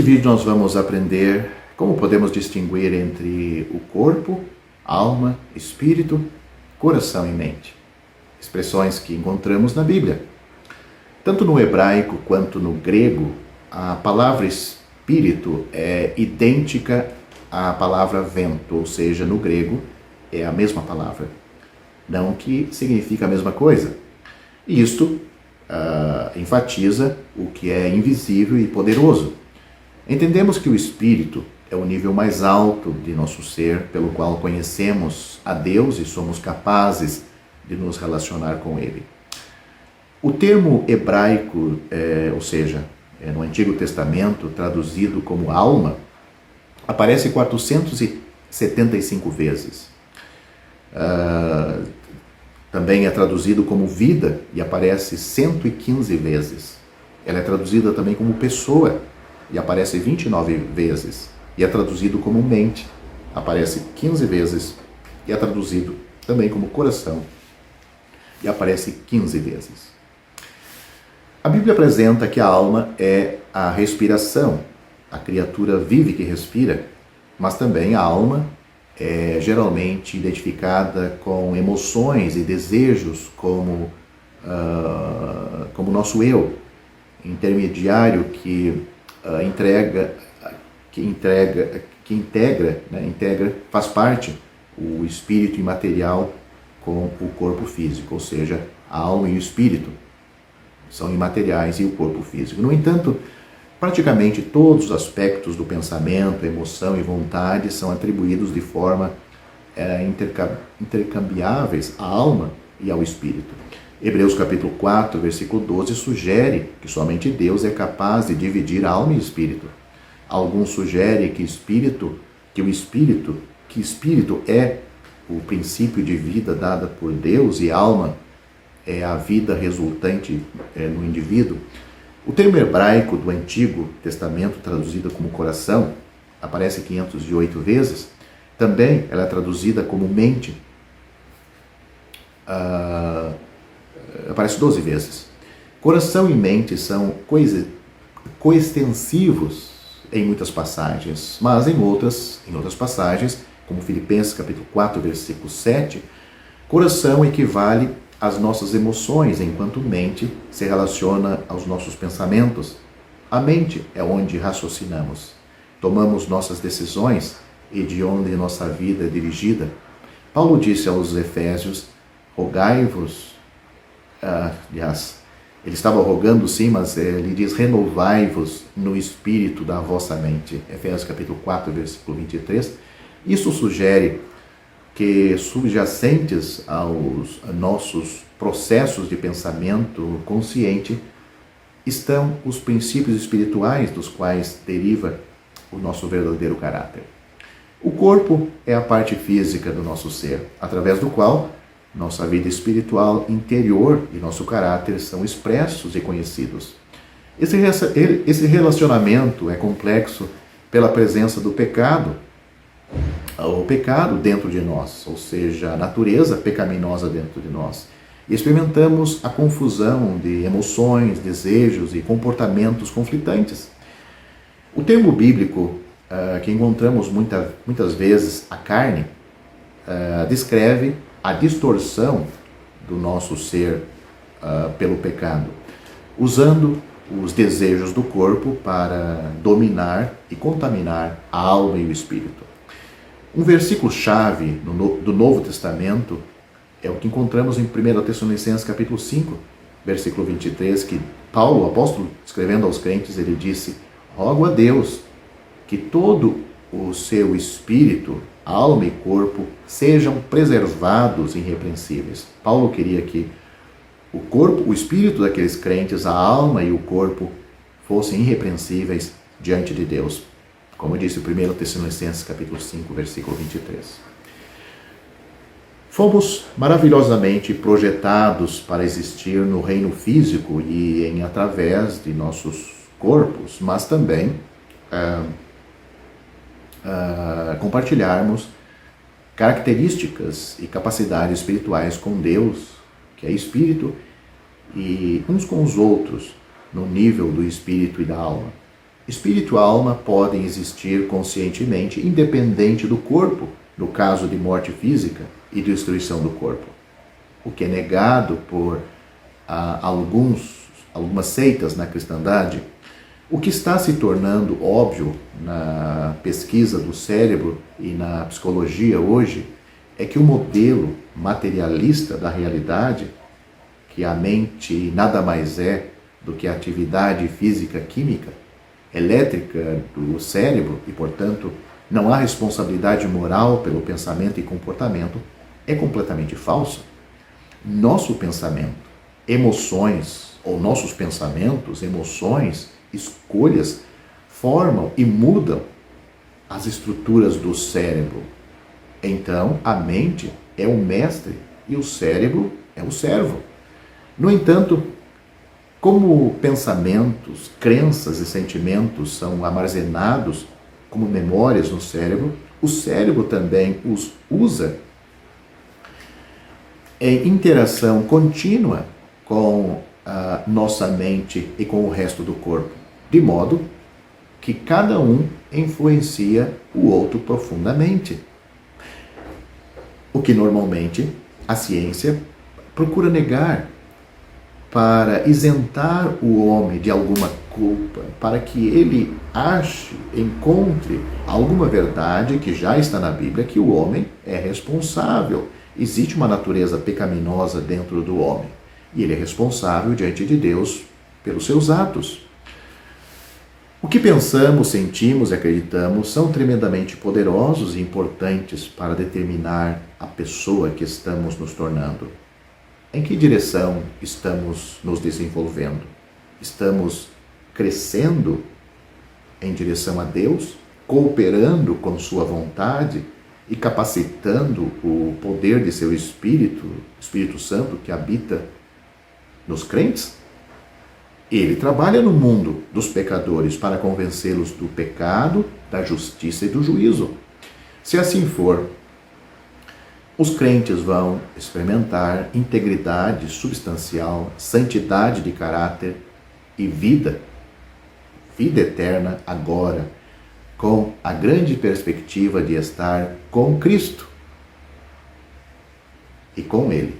vídeo nós vamos aprender como podemos distinguir entre o corpo, alma, espírito, coração e mente. Expressões que encontramos na Bíblia. Tanto no hebraico quanto no grego, a palavra espírito é idêntica à palavra vento, ou seja, no grego é a mesma palavra. Não que significa a mesma coisa. E isto enfatiza o que é invisível e poderoso. Entendemos que o espírito é o nível mais alto de nosso ser, pelo qual conhecemos a Deus e somos capazes de nos relacionar com Ele. O termo hebraico, ou seja, no Antigo Testamento, traduzido como alma, aparece 475 vezes. Também é traduzido como vida e aparece 115 vezes. Ela é traduzida também como pessoa e aparece 29 vezes. E é traduzido como mente, aparece 15 vezes. E é traduzido também como coração e aparece 15 vezes. A Bíblia apresenta que a alma é a respiração, a criatura vive que respira, mas também a alma é geralmente identificada com emoções e desejos como nosso eu, intermediário que integra, faz parte o espírito imaterial com o corpo físico, ou seja, a alma e o espírito são imateriais e o corpo físico. No entanto, praticamente todos os aspectos do pensamento, emoção e vontade são atribuídos de forma intercambiáveis à alma e ao espírito. Hebreus capítulo 4, versículo 12 sugere que somente Deus é capaz de dividir alma e espírito. Alguns sugerem que espírito é o princípio de vida dada por Deus e alma é a vida resultante no indivíduo. O termo hebraico do Antigo Testamento, traduzido como coração, aparece 508 vezes. Também ela é traduzida como mente, aparece 12 vezes. Coração e mente são coextensivos em muitas passagens, mas em outras passagens, como Filipenses capítulo 4, versículo 7, coração equivale às nossas emoções, enquanto mente se relaciona aos nossos pensamentos. A mente é onde raciocinamos, tomamos nossas decisões e de onde nossa vida é dirigida. Paulo disse aos Efésios, rogai-vos, aliás, ele estava rogando sim, mas ele diz, renovai-vos no espírito da vossa mente. Efésios capítulo 4, versículo 23. Isso sugere que subjacentes aos nossos processos de pensamento consciente estão os princípios espirituais dos quais deriva o nosso verdadeiro caráter. O corpo é a parte física do nosso ser, através do qual nossa vida espiritual interior e nosso caráter são expressos e conhecidos. Esse relacionamento é complexo pela presença do pecado, o pecado dentro de nós, ou seja, a natureza pecaminosa dentro de nós. E experimentamos a confusão de emoções, desejos e comportamentos conflitantes. O termo bíblico que encontramos muitas vezes, a carne, descreve a distorção do nosso ser pelo pecado, usando os desejos do corpo para dominar e contaminar a alma e o espírito. Um versículo-chave do Novo Testamento é o que encontramos em 1 Tessalonicenses capítulo 5, versículo 23, que Paulo, o apóstolo, escrevendo aos crentes, ele disse, rogo a Deus que todo o seu espírito, alma e corpo sejam preservados irrepreensíveis. Paulo queria que o corpo, o espírito daqueles crentes, a alma e o corpo fossem irrepreensíveis diante de Deus. Como disse 1 Tessalonicenses capítulo 5, versículo 23. Fomos maravilhosamente projetados para existir no reino físico e através de nossos corpos, mas também compartilharmos características e capacidades espirituais com Deus, que é Espírito, e uns com os outros, no nível do Espírito e da alma. Espírito e alma podem existir conscientemente, independente do corpo, no caso de morte física e destruição do corpo. O que é negado por algumas seitas na cristandade. O que está se tornando óbvio na pesquisa do cérebro e na psicologia hoje é que o modelo materialista da realidade, que a mente nada mais é do que a atividade física, química, elétrica do cérebro e, portanto, não há responsabilidade moral pelo pensamento e comportamento, é completamente falso. Nosso pensamento, emoções, ou nossos pensamentos, emoções, escolhas, formam e mudam as estruturas do cérebro. Então, a mente é o mestre e o cérebro é o servo. No entanto, como pensamentos, crenças e sentimentos são armazenados como memórias no cérebro, o cérebro também os usa em interação contínua com a nossa mente e com o resto do corpo, de modo que cada um influencia o outro profundamente. O que normalmente a ciência procura negar para isentar o homem de alguma culpa, para que ele encontre alguma verdade que já está na Bíblia, que o homem é responsável. Existe uma natureza pecaminosa dentro do homem e ele é responsável diante de Deus pelos seus atos. O que pensamos, sentimos e acreditamos são tremendamente poderosos e importantes para determinar a pessoa que estamos nos tornando. Em que direção estamos nos desenvolvendo? Estamos crescendo em direção a Deus, cooperando com sua vontade e capacitando o poder de seu Espírito Santo que habita nos crentes? Ele trabalha no mundo dos pecadores para convencê-los do pecado, da justiça e do juízo. Se assim for, os crentes vão experimentar integridade substancial, santidade de caráter e vida eterna agora, com a grande perspectiva de estar com Cristo e com Ele.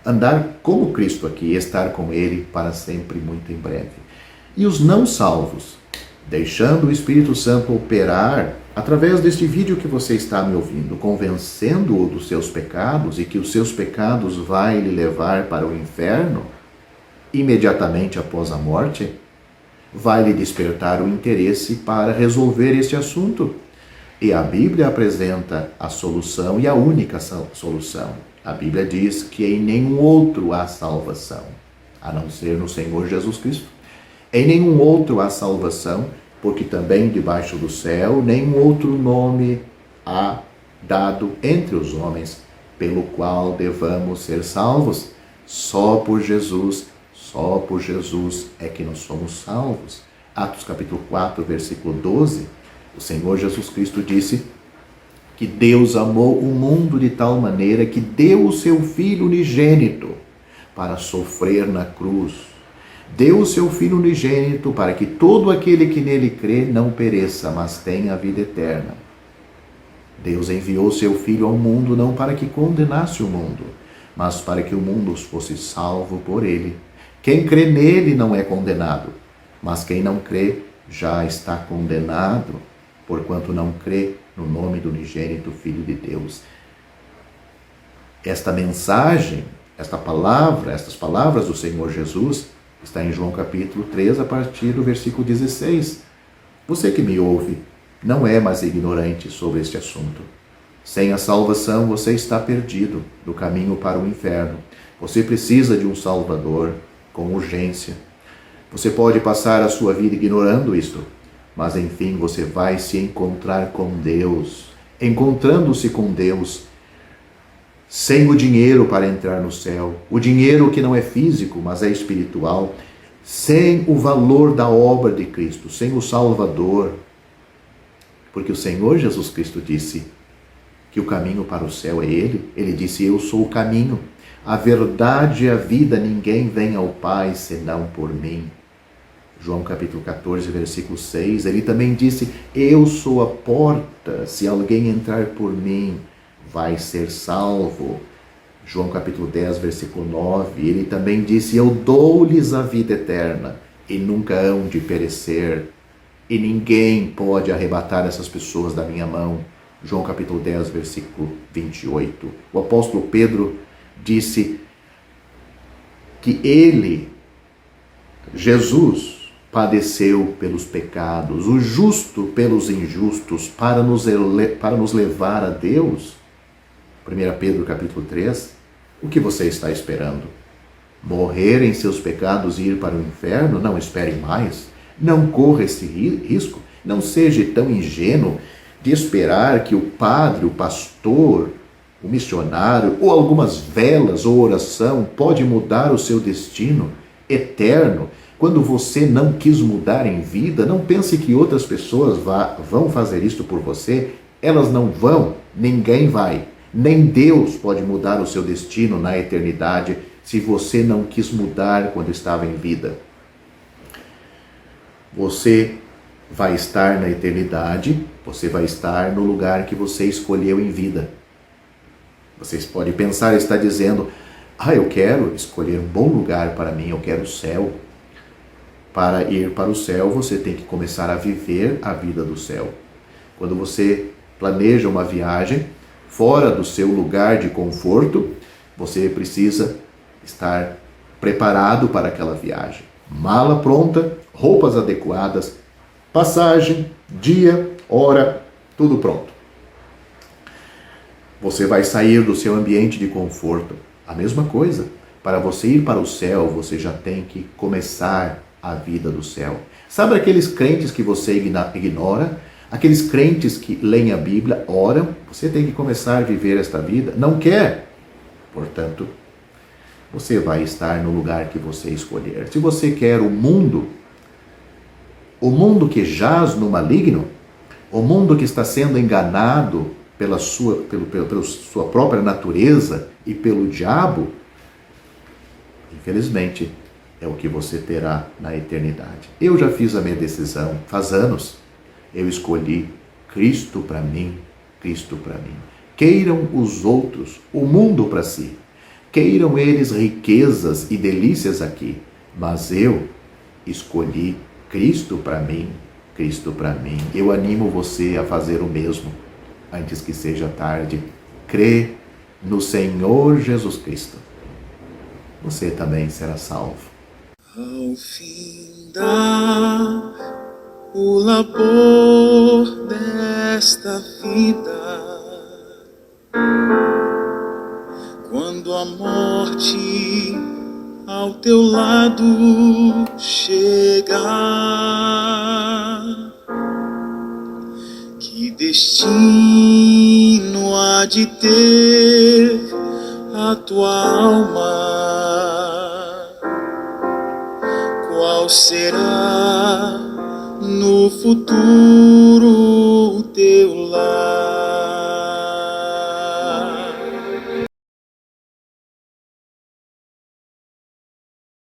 Andar como Cristo aqui e estar com Ele para sempre, muito em breve. E os não salvos, deixando o Espírito Santo operar através deste vídeo que você está me ouvindo, convencendo-o dos seus pecados e que os seus pecados vai lhe levar para o inferno imediatamente após a morte, vai lhe despertar o interesse para resolver este assunto. E a Bíblia apresenta a solução e a única solução. A Bíblia diz que em nenhum outro há salvação, a não ser no Senhor Jesus Cristo. Em nenhum outro há salvação, porque também debaixo do céu nenhum outro nome há dado entre os homens, pelo qual devamos ser salvos. Só por Jesus é que nós somos salvos. Atos capítulo 4, versículo 12, o Senhor Jesus Cristo disse que Deus amou o mundo de tal maneira que deu o seu Filho unigênito para sofrer na cruz. Deu o seu Filho unigênito para que todo aquele que nele crê não pereça, mas tenha a vida eterna. Deus enviou seu Filho ao mundo não para que condenasse o mundo, mas para que o mundo fosse salvo por ele. Quem crê nele não é condenado, mas quem não crê já está condenado, porquanto não crê no nome do unigênito Filho de Deus. Esta mensagem, estas palavras do Senhor Jesus, está em João capítulo 3, a partir do versículo 16. Você que me ouve não é mais ignorante sobre este assunto. Sem a salvação, você está perdido no caminho para o inferno. Você precisa de um Salvador com urgência. Você pode passar a sua vida ignorando isto, mas enfim você vai se encontrar com Deus. Encontrando-se com Deus, sem o dinheiro para entrar no céu, o dinheiro que não é físico, mas é espiritual, sem o valor da obra de Cristo, sem o Salvador. Porque o Senhor Jesus Cristo disse que o caminho para o céu é Ele. Ele disse, eu sou o caminho, a verdade e a vida, ninguém vem ao Pai senão por mim. João capítulo 14, versículo 6, ele também disse: eu sou a porta, se alguém entrar por mim, vai ser salvo. João capítulo 10, versículo 9, ele também disse: eu dou-lhes a vida eterna, e nunca hão de perecer, e ninguém pode arrebatar essas pessoas da minha mão. João capítulo 10, versículo 28. O apóstolo Pedro disse que ele, Jesus, padeceu pelos pecados, o justo pelos injustos, para nos levar a Deus. 1 Pedro capítulo 3. O que você está esperando? Morrer em seus pecados e ir para o inferno? Não espere mais. Não corra esse risco. Não seja tão ingênuo de esperar que o padre, o pastor, o missionário, ou algumas velas ou oração pode mudar o seu destino eterno. Quando você não quis mudar em vida, não pense que outras pessoas vão fazer isto por você. Elas não vão, ninguém vai. Nem Deus pode mudar o seu destino na eternidade se você não quis mudar quando estava em vida. Você vai estar na eternidade, você vai estar no lugar que você escolheu em vida. Vocês podem pensar, está dizendo: eu quero escolher um bom lugar para mim, eu quero o céu. Para ir para o céu, você tem que começar a viver a vida do céu. Quando você planeja uma viagem fora do seu lugar de conforto, você precisa estar preparado para aquela viagem. Mala pronta, roupas adequadas, passagem, dia, hora, tudo pronto. Você vai sair do seu ambiente de conforto. A mesma coisa. Para você ir para o céu, você já tem que começar a vida do céu. Sabe aqueles crentes que você ignora? Aqueles crentes que leem a Bíblia, oram? Você tem que começar a viver esta vida. Não quer? Portanto, você vai estar no lugar que você escolher. Se você quer o mundo que jaz no maligno, o mundo que está sendo enganado pela sua própria natureza e pelo diabo, infelizmente, é o que você terá na eternidade. Eu já fiz a minha decisão, faz anos. Eu escolhi Cristo para mim, Cristo para mim. Queiram os outros o mundo para si. Queiram eles riquezas e delícias aqui. Mas eu escolhi Cristo para mim, Cristo para mim. Eu animo você a fazer o mesmo, antes que seja tarde. Crê no Senhor Jesus Cristo. Você também será salvo. Ao findar o labor desta vida, quando a morte ao teu lado chegar, que destino há de ter a tua alma? Qual será no futuro o teu lar?